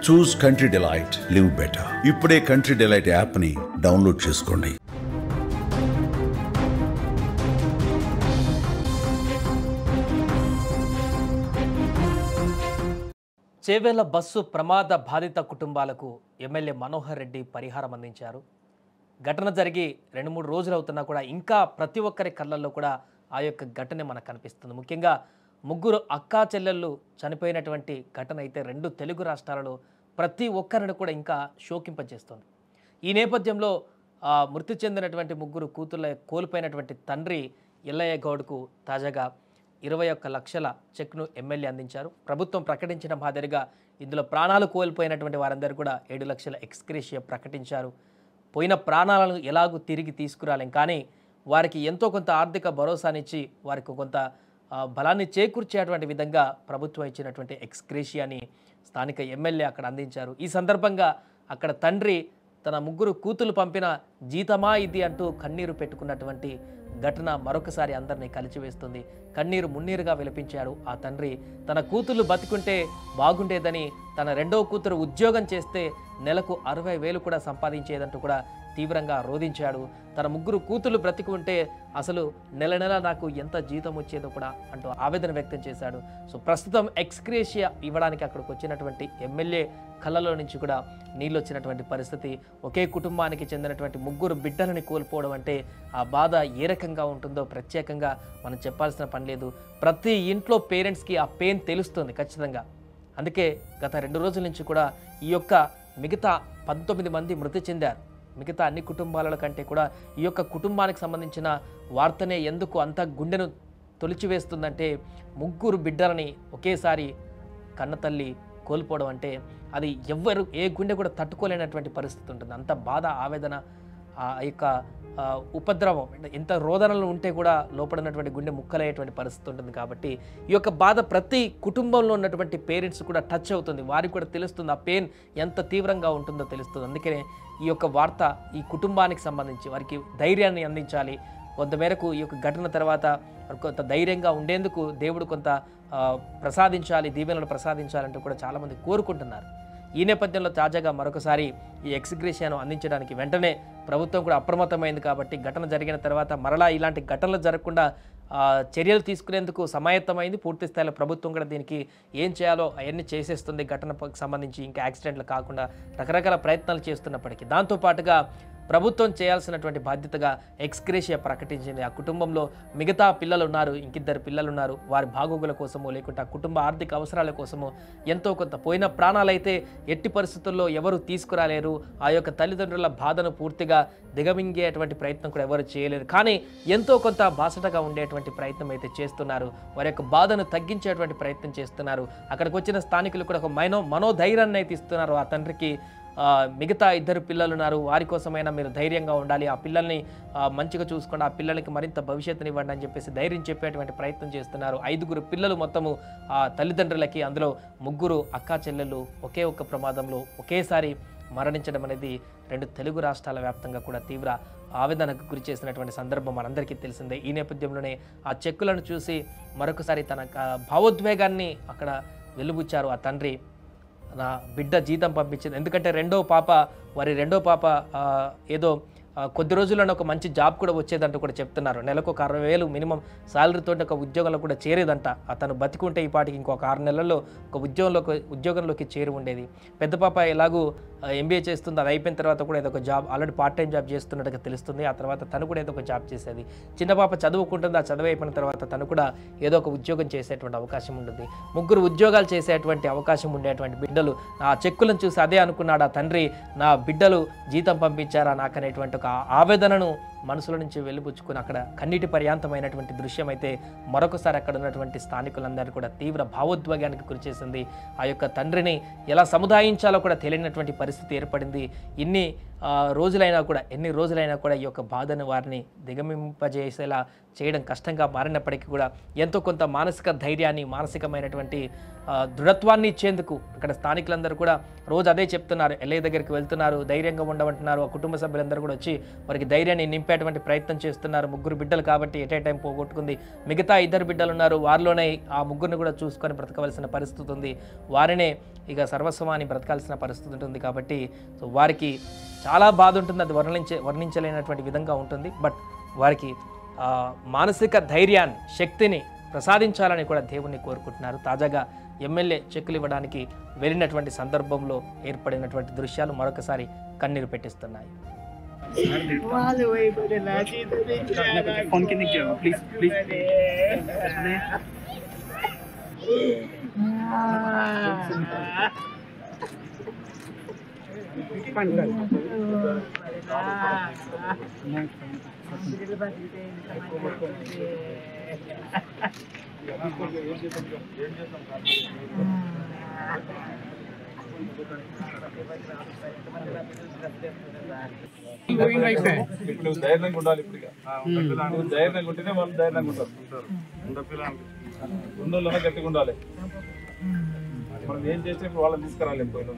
చూస్ country delight, live better. ఇప్పుడే country delight యాప్ని download చేసుకోండి. చేవేళ్ల బస్సు ప్రమాద బాధిత కుటుంబాలకు ఎమ్మెల్యే మనోహర్ రెడ్డి పరిహారం అందించారు. ఘటన జరిగి 2-3 రోజులు అవుతున్నా కూడా ఇంకా ప్రతి ఒక్కరి కళ్ళల్లో కూడా ఆ యొక్క ఘటన మనకు కనిపిస్తుంది. ముఖ్యంగా ముగ్గురు అక్కా చెల్లెళ్ళు చనిపోయినటువంటి ఘటన అయితే 2 తెలుగు రాష్ట్రాలలో ప్రతి ఒక్కరిని కూడా ఇంకా శోకింపజేస్తుంది. ఈ నేపథ్యంలో మృతి చెందినటువంటి ముగ్గురు కూతుళ్ళ కోల్పోయినటువంటి తండ్రి ఎల్లయ్య గౌడ్కు తాజాగా 21 లక్షల చెక్ను ఎమ్మెల్యే అందించారు. ప్రభుత్వం ప్రకటించిన మాదిరిగా ఇందులో ప్రాణాలు కోల్పోయినటువంటి వారందరూ కూడా 7 లక్షల ఎక్స్గ్రేషియా ప్రకటించారు. పోయిన ప్రాణాలను ఎలాగూ తిరిగి తీసుకురాలేం, కానీ వారికి ఎంతో కొంత ఆర్థిక భరోసానిచ్చి వారికి కొంత బలాన్ని చేకూర్చేటువంటి విధంగా ప్రభుత్వం ఇచ్చినటువంటి ఎక్స్గ్రేషియాని స్థానిక ఎమ్మెల్యే అక్కడ అందించారు. ఈ సందర్భంగా అక్కడ తండ్రి తన ముగ్గురు కూతులు పంపిన జీతమా ఇది అంటూ కన్నీరు పెట్టుకున్నటువంటి ఘటన మరొకసారి అందరినీ కలిచివేస్తుంది. కన్నీరు మున్నీరుగా విలపించాడు ఆ తండ్రి. తన కూతుళ్ళు బతికుంటే బాగుండేదని, తన రెండవ కూతురు ఉద్యోగం చేస్తే నెలకు 60,000 కూడా సంపాదించేదంటూ కూడా తీవ్రంగా రోధించాడు. తన ముగ్గురు కూతుళ్ళు బ్రతికుంటే అసలు నెల నెల నాకు ఎంత జీతం వచ్చేదో కూడా అంటూ ఆవేదన వ్యక్తం చేశాడు. సో ప్రస్తుతం ఎక్స్గ్రేషియా ఇవ్వడానికి అక్కడికి వచ్చినటువంటి ఎమ్మెల్యే కళ్ళలో నుంచి కూడా నీళ్ళు వచ్చినటువంటి పరిస్థితి. ఒకే కుటుంబానికి చెందినటువంటి ముగ్గురు బిడ్డలని కోల్పోవడం అంటే ఆ బాధ ఏ రకంగా ఉంటుందో ప్రత్యేకంగా మనం చెప్పాల్సిన పని లేదు. ప్రతి ఇంట్లో పేరెంట్స్కి ఆ పెయిన్ తెలుస్తుంది ఖచ్చితంగా. అందుకే గత 2 రోజుల నుంచి కూడా ఈ యొక్క మిగతా 19 మంది మృతి చెందారు. మిగతా అన్ని కుటుంబాల కంటే కూడా ఈ యొక్క కుటుంబానికి సంబంధించిన వార్తనే ఎందుకు అంత గుండెను తొలిచివేస్తుందంటే, ముగ్గురు బిడ్డలని ఒకేసారి కన్నతల్లి కోల్పోవడం అంటే అది ఏ గుండె కూడా తట్టుకోలేనటువంటి పరిస్థితి ఉంటుంది. అంత బాధ, ఆవేదన, ఆ యొక్క ఉపద్రవం, ఎంత రోదనలు ఉంటే కూడా లోపడినటువంటి గుండె ముక్కలయ్యేటువంటి పరిస్థితి ఉంటుంది. కాబట్టి ఈ యొక్క బాధ ప్రతి కుటుంబంలో ఉన్నటువంటి పేరెంట్స్ కూడా టచ్ అవుతుంది. వారికి కూడా తెలుస్తుంది ఆ పెయిన్ ఎంత తీవ్రంగా ఉంటుందో తెలుస్తుంది. అందుకనే ఈ యొక్క వార్త ఈ కుటుంబానికి సంబంధించి వారికి ధైర్యాన్ని అందించాలి. కొంతమేరకు ఈ యొక్క ఘటన తర్వాత కొంత ధైర్యంగా ఉండేందుకు దేవుడు కొంత ప్రసాదించాలి, దీవెనలు ప్రసాదించాలంటూ కూడా చాలామంది కోరుకుంటున్నారు. ఈ నేపథ్యంలో తాజాగా మరొకసారి ఈ ఎక్స్గ్రేషియాను అందించడానికి వెంటనే ప్రభుత్వం కూడా అప్రమత్తమైంది. కాబట్టి ఘటన జరిగిన తర్వాత మరలా ఇలాంటి ఘటనలు జరగకుండా చర్యలు తీసుకునేందుకు సమాయత్తమైంది. పూర్తి స్థాయిలో ప్రభుత్వం కూడా దీనికి ఏం చేయాలో అవన్నీ చేసేస్తుంది. ఘటనకు సంబంధించి ఇంకా యాక్సిడెంట్లు కాకుండా రకరకాల ప్రయత్నాలు చేస్తున్నప్పటికీ దాంతోపాటుగా ప్రభుత్వం చేయాల్సినటువంటి బాధ్యతగా ఎక్స్గ్రేషియా ప్రకటించింది. ఆ కుటుంబంలో మిగతా పిల్లలు ఉన్నారు, ఇంకిద్దరు పిల్లలు ఉన్నారు. వారి బాగోగుల కోసమో లేకుంటే ఆ కుటుంబ ఆర్థిక అవసరాల కోసమో ఎంతో కొంత పోయిన ప్రాణాలైతే ఎట్టి పరిస్థితుల్లో ఎవరు తీసుకురాలేరు. ఆ యొక్క తల్లిదండ్రుల బాధను పూర్తిగా దిగమింగేటువంటి ప్రయత్నం కూడా ఎవరు చేయలేరు. కానీ ఎంతో కొంత బాసటగా ఉండేటువంటి ప్రయత్నం అయితే చేస్తున్నారు. వారి యొక్క బాధను తగ్గించేటువంటి ప్రయత్నం చేస్తున్నారు. అక్కడికి వచ్చిన స్థానికులు కూడా ఒక మనోధైర్యాన్ని అయితే ఇస్తున్నారు. ఆ తండ్రికి మిగతా 2 పిల్లలు ఉన్నారు, వారి కోసమైనా మీరు ధైర్యంగా ఉండాలి, ఆ పిల్లల్ని మంచిగా చూసుకోండి, ఆ పిల్లలకి మరింత భవిష్యత్తుని ఇవ్వండి అని చెప్పేసి ధైర్యం చెప్పేటువంటి ప్రయత్నం చేస్తున్నారు. 5 పిల్లలు మొత్తము ఆ తల్లిదండ్రులకి, అందులో 3 అక్కా చెల్లెళ్ళు ఒకే ఒక్క ప్రమాదంలో ఒకేసారి మరణించడం అనేది 2 తెలుగు రాష్ట్రాల వ్యాప్తంగా కూడా తీవ్ర ఆవేదనకు గురి చేసినటువంటి సందర్భం మనందరికీ తెలిసిందే. ఈ నేపథ్యంలోనే ఆ చెక్కులను చూసి మరొకసారి తన భావోద్వేగాన్ని అక్కడ వెలుబుచ్చారు ఆ తండ్రి. నా బిడ్డ జీతం పంపించింది, ఎందుకంటే వారి రెండో పాప ఏదో కొద్ది రోజుల్లోనే ఒక మంచి జాబ్ కూడా వచ్చేదంటూ కూడా చెప్తున్నారు. నెలకు ఒక 60,000 మినిమం శాలరీతో ఒక ఉద్యోగంలో కూడా చేరేదంట. అతను బతికుంటే ఈ పాటికి ఇంకొక 6 నెలల్లో ఒక ఉద్యోగంలోకి చేరి ఉండేది. పెద్ద పాప ఎలాగూ MBA చేస్తుంది, అది అయిపోయిన తర్వాత కూడా ఏదో ఒక job, already part time job చేస్తున్నట్టుగా తెలుస్తుంది. ఆ తర్వాత తను కూడా ఏదో ఒక జాబ్ చేసేది. చిన్న పాప చదువుకుంటుంది, ఆ చదువు అయిపోయిన తర్వాత తను కూడా ఏదో ఒక ఉద్యోగం చేసేటువంటి అవకాశం ఉంటుంది. 3 ఉద్యోగాలు చేసేటువంటి అవకాశం ఉండేటువంటి బిడ్డలు ఆ చెక్కులను చూసి అదే అనుకున్నాడు ఆ తండ్రి, నా బిడ్డలు జీతం పంపించారా నాకు అనేటువంటి ఒక ఆవేదనను మనసులో నుంచి వెళ్ళిపుచ్చుకుని అక్కడ కన్నీటి పర్యాంతమైనటువంటి దృశ్యం అయితే మరొకసారి అక్కడ ఉన్నటువంటి స్థానికులందరూ కూడా తీవ్ర భావోద్వేగానికి గురిచేసింది. ఆ యొక్క తండ్రిని ఎలా సముదాయించాలో కూడా తెలియనటువంటి పరిస్థితి ఏర్పడింది. ఇన్ని రోజులైనా కూడా ఎన్ని రోజులైనా కూడా ఈ యొక్క బాధను వారిని దిగమింపజేసేలా చేయడం కష్టంగా మారినప్పటికీ కూడా ఎంతో కొంత మానసిక ధైర్యాన్ని మానసికమైనటువంటి దృఢత్వాన్ని ఇచ్చేందుకు ఇక్కడ స్థానికులందరూ కూడా రోజు అదే చెప్తున్నారు. ఎల్ఐ దగ్గరికి వెళ్తున్నారు, ధైర్యంగా ఉండమంటున్నారు. ఆ కుటుంబ సభ్యులందరూ కూడా వచ్చి వారికి ధైర్యాన్ని నింపేటువంటి ప్రయత్నం చేస్తున్నారు. 3 బిడ్డలు కాబట్టి ఎట్ ఏ టైం పోగొట్టుకుంది. మిగతా 2 బిడ్డలు ఉన్నారు, వారిలోనే ఆ 3ని కూడా చూసుకొని బ్రతకవలసిన పరిస్థితి ఉంది. వారినే ఇక సర్వస్వమాన్ని బ్రతకాల్సిన పరిస్థితి ఉంటుంది. కాబట్టి సో వారికి చాలా బాధ ఉంటుంది, అది వర్ణించలేనటువంటి విధంగా ఉంటుంది. బట్ వారికి మానసిక ధైర్యాన్ని, శక్తిని ప్రసాదించాలని కూడా దేవుణ్ణి కోరుకుంటున్నారు. తాజాగా ఎమ్మెల్యే చెక్కులు ఇవ్వడానికి వెళ్ళినటువంటి సందర్భంలో ఏర్పడినటువంటి దృశ్యాలు మరొకసారి కన్నీరు పెట్టిస్తున్నాయి. ఇప్పుడు ధైర్యంగా ఉండాలి. ఇప్పుడు ధైర్యంగా ఉంటేనే వాళ్ళు ధైర్యంగా ఉంటారు. ఉన్నోళ్ళనే గట్టిగా ఉండాలి. మనం ఏం చేస్తే ఇప్పుడు వాళ్ళని తీసుకురాలి. పోయిన